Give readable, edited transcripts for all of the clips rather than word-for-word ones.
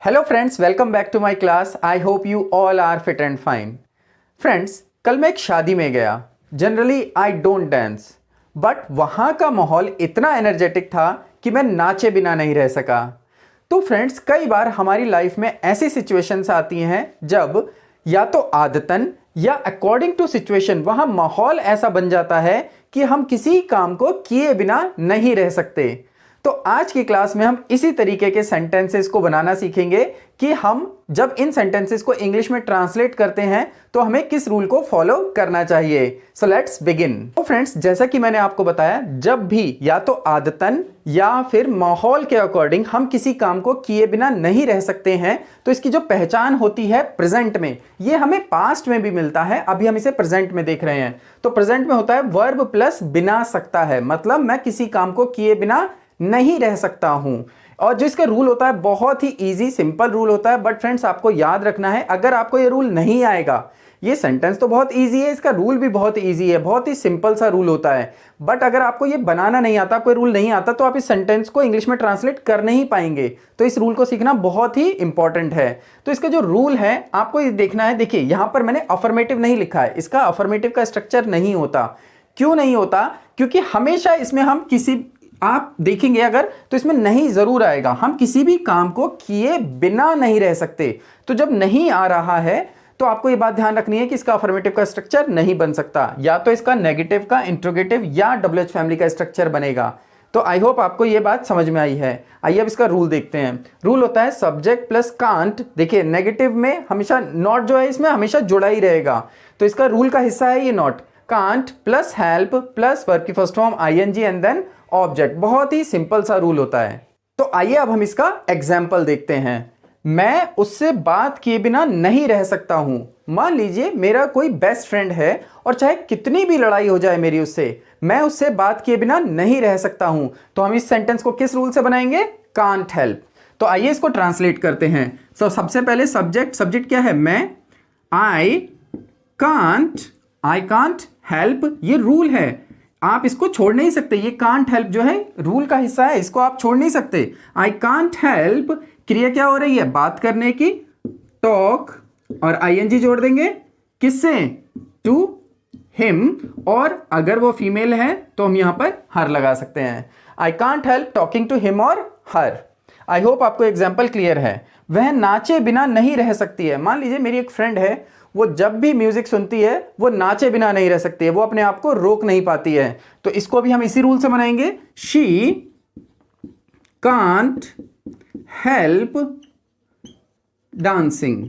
Hello friends, welcome back to my class. I hope you all are fit and fine. Friends, कल मैं एक शादी में गया। Generally I don't dance, but वहाँ का माहौल इतना एनर्जेटिक था कि मैं नाचे बिना नहीं रह सका। तो फ्रेंड्स, कई बार हमारी लाइफ में ऐसी सिचुएशंस आती हैं जब या तो आदतन या अकॉर्डिंग टू सिचुएशन वहाँ माहौल ऐसा बन जाता है कि हम किसी काम को किए बिना नहीं रह सकते। तो आज की क्लास में हम इसी तरीके के सेंटेंसेस को बनाना सीखेंगे कि हम जब इन सेंटेंसेस को इंग्लिश में ट्रांसलेट करते हैं तो हमें किस रूल को फॉलो करना चाहिए। So let's begin. तो फ्रेंड्स, जैसा कि मैंने आपको बताया, जब भी या तो आदतन या फिर माहौल के अकॉर्डिंग हम किसी काम को किए बिना नहीं रह सकते हैं तो इसकी जो पहचान होती है प्रेजेंट में, ये हमें पास्ट में भी मिलता है। अभी हम इसे प्रेजेंट में देख रहे हैं। तो प्रेजेंट में होता है वर्ब प्लस बिना सकता है, मतलब मैं किसी काम को किए बिना नहीं रह सकता हूं। और जो इसका रूल होता है बहुत ही इजी सिंपल रूल होता है। बट फ्रेंड्स, आपको याद रखना है, अगर आपको ये रूल नहीं आएगा, ये सेंटेंस तो बहुत इजी है, इसका रूल भी बहुत इजी है, बहुत ही सिंपल सा रूल होता है, बट अगर आपको ये बनाना नहीं आता, कोई रूल नहीं आता, तो आप इस सेंटेंस को इंग्लिश में ट्रांसलेट कर नहीं पाएंगे। तो इस रूल को सीखना बहुत ही इंपॉर्टेंट है। तो इसका जो रूल है आपको ये देखना है। देखिए, यहां पर मैंने अफर्मेटिव नहीं लिखा है, इसका अफर्मेटिव का स्ट्रक्चर नहीं होता। क्यों नहीं होता? क्योंकि हमेशा इसमें हम किसी, आप देखेंगे अगर, तो इसमें नहीं जरूर आएगा। हम किसी भी काम को किए बिना नहीं रह सकते। तो जब नहीं आ रहा है तो आपको ये बात ध्यान रखनी है कि इसका अफर्मेटिव का स्ट्रक्चर नहीं बन सकता, या तो इसका नेगेटिव का, इंट्रोगेटिव या WH फैमिली का स्ट्रक्चर बनेगा। तो आई होप आपको ये बात समझ में आई है। आइए अब इसका रूल देखते हैं। रूल होता है सब्जेक्ट प्लस कांट। देखिए, नेगेटिव में हमेशा नॉट जो है इसमें हमेशा जुड़ा ही रहेगा, तो इसका रूल का हिस्सा है ये not. Can't plus help plus verb की first form ING and then object. बहुत ही सिंपल सा रूल होता है। तो आइए अब हम इसका एग्जाम्पल देखते हैं। मैं उससे बात किए बिना नहीं रह सकता हूं। मान लीजिए मेरा कोई बेस्ट फ्रेंड है और चाहे कितनी भी लड़ाई हो जाए मेरी उससे, मैं उससे बात किए बिना नहीं रह सकता हूं। तो हम इस सेंटेंस को किस रूल से बनाएंगे? Can't help. तो आइए इसको ट्रांसलेट करते हैं। सबसे पहले सब्जेक्ट क्या है? मैं। आई कांट हेल्प, ये रूल है, आप इसको छोड़ नहीं सकते। ये कांट हेल्प जो है रूल का हिस्सा है, इसको आप छोड़ नहीं सकते। आई कांट हेल्प, क्रिया क्या हो रही है? बात करने की, टॉक, और ING जोड़ देंगे किससे? टू हिम, और अगर वो फीमेल है तो हम यहां पर हर लगा सकते हैं। I can't help talking to him और हर। आई होप आपको एग्जाम्पल क्लियर है। वह नाचे बिना नहीं रह सकती है। मान लीजिए मेरी एक फ्रेंड है, वो जब भी म्यूजिक सुनती है वो नाचे बिना नहीं रह सकती है, वो अपने आप को रोक नहीं पाती है। तो इसको भी हम इसी रूल से बनाएंगे। She can't help dancing.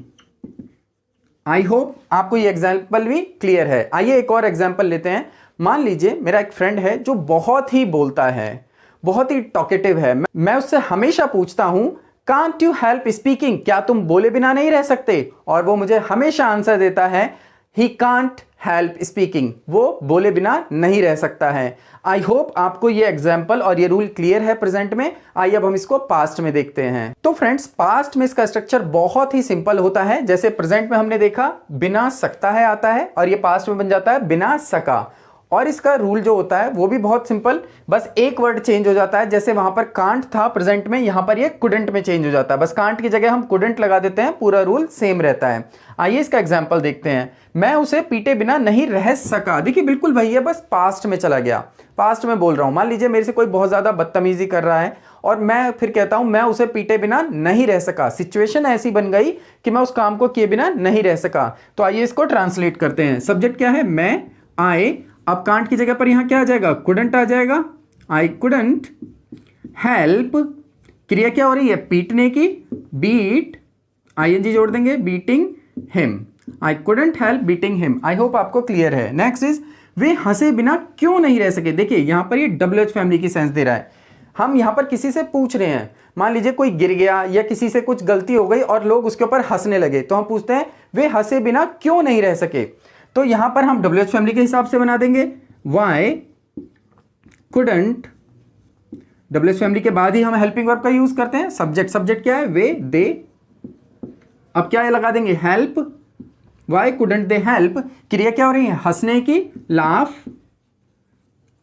I hope आपको ये एग्जाम्पल भी क्लियर है। आइए एक और एग्जाम्पल लेते हैं। मान लीजिए मेरा एक फ्रेंड है जो बहुत ही बोलता है, बहुत ही टॉकेटिव है। मैं उससे हमेशा पूछता हूं, कांट यू हेल्प स्पीकिंग, क्या तुम बोले बिना नहीं रह सकते? और वो मुझे हमेशा आंसर देता है, ही कांट हेल्प स्पीकिंग, वो बोले बिना नहीं रह सकता है। आई होप आपको ये एग्जाम्पल और ये रूल क्लियर है प्रेजेंट में। आइए अब हम इसको पास्ट में देखते हैं। तो फ्रेंड्स, पास्ट में इसका स्ट्रक्चर बहुत ही सिंपल होता है। जैसे प्रेजेंट में हमने देखा बिना सकता है आता है, और ये पास्ट में बन जाता है बिना सका। और इसका रूल जो होता है वो भी बहुत सिंपल, बस एक वर्ड चेंज हो जाता है। जैसे वहां पर कांट था प्रेजेंट में, यहां पर ये कुडंट में चेंज हो जाता है। बस कांट की जगह हम कुडंट लगा देते हैं, पूरा रूल सेम रहता है। आइए इसका एग्जांपल देखते हैं। मैं उसे पीटे बिना नहीं रह सका। देखिए, बिल्कुल वही है, बस पास्ट में चला गया, पास्ट में बोल रहा हूं। मान लीजिए मेरे से कोई बहुत ज्यादा बदतमीजी कर रहा है और मैं फिर कहता हूं मैं उसे पीटे बिना नहीं रह सका। सिचुएशन ऐसी बन गई कि मैं उस काम को किए बिना नहीं रह सका। तो आइए इसको ट्रांसलेट करते हैं। सब्जेक्ट क्या है? मैं। आई, अब कांट की जगह पर यहां क्या आ जाएगा? कुडंट आ जाएगा। आई कुडंट हेल्प, क्रिया क्या हो रही है? पीटने की, बीट, ING जोड़ देंगे, beating him. I couldn't help beating him. I hope आपको क्लियर है। नेक्स्ट इज, वे हंसे बिना क्यों नहीं रह सके। देखिए, यहां पर ये WH फैमिली की सेंस दे रहा है। हम यहां पर किसी से पूछ रहे हैं, मान लीजिए कोई गिर गया या किसी से कुछ गलती हो गई और लोग उसके ऊपर हंसने लगे, तो हम पूछते हैं वे हंसे बिना क्यों नहीं रह सके। तो यहां पर हम WH फैमिली के हिसाब से बना देंगे। वाई कुडंट, WH फैमिली के बाद ही हम हेल्पिंग वर्ब का यूज करते हैं। सब्जेक्ट क्या है? वे, दे। अब क्या लगा देंगे? Help. Why couldn't they help, क्रिया क्या हो रही है? हंसने की, लाफ,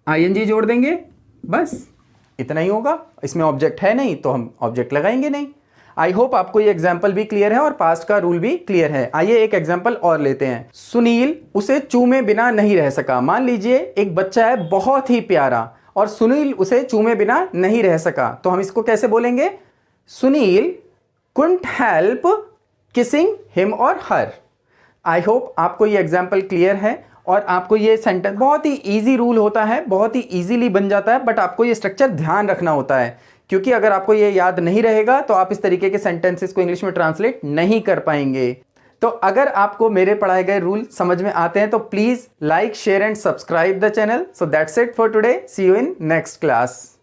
ING जोड़ देंगे। बस इतना ही होगा। इसमें ऑब्जेक्ट है नहीं तो हम ऑब्जेक्ट लगाएंगे नहीं। आई होप आपको ये एग्जाम्पल भी क्लियर है और पास्ट का रूल भी क्लियर है। आइए एक एग्जाम्पल और लेते हैं। सुनील उसे चूमे बिना नहीं रह सका। मान लीजिए एक बच्चा है बहुत ही प्यारा और सुनील उसे चूमे बिना नहीं रह सका, तो हम इसको कैसे बोलेंगे? Sunil couldn't help kissing him or her। I hope आपको ये एग्जाम्पल क्लियर है और आपको ये सेंटेंस, बहुत ही इजी रूल होता है, बहुत ही इजीली बन जाता है, बट आपको ये स्ट्रक्चर ध्यान रखना होता है, क्योंकि अगर आपको ये याद नहीं रहेगा तो आप इस तरीके के सेंटेंसेस को इंग्लिश में ट्रांसलेट नहीं कर पाएंगे। तो अगर आपको मेरे पढ़ाए गए रूल समझ में आते हैं तो please like, share and subscribe the channel. So that's it for today, see you in next class.